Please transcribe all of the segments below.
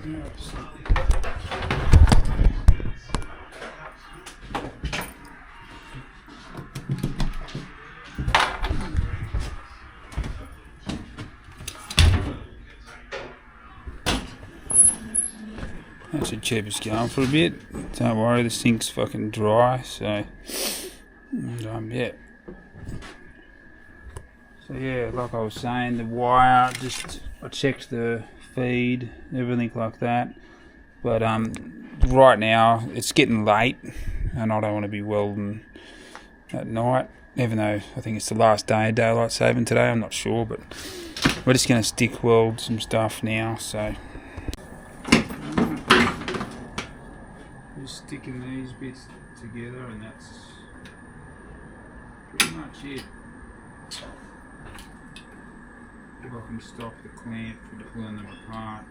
That should keep us going for a bit. Don't worry, the sink's fucking dry, so yeah. So yeah, like I was saying, the wire, I checked the feed, everything like that. But right now it's getting late, and I don't want to be welding at night. Even though I think it's the last day of daylight saving today, I'm not sure, but we're just going to stick weld some stuff now. So just sticking these bits together, and that's pretty much it. If I can stop the clamp from pulling them apart.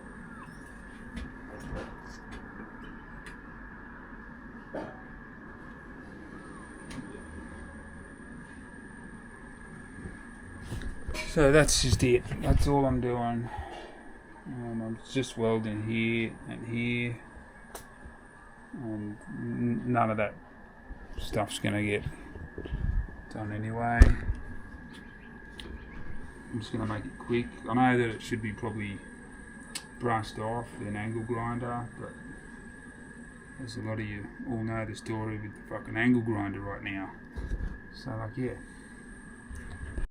So that's just it. That's all I'm doing. I'm just welding here and here, and none of that stuff's gonna get done anyway. I'm just gonna make it quick. I know that it should be probably brushed off with an angle grinder, but as a lot of you all know the story with the fucking angle grinder right now. So like, yeah.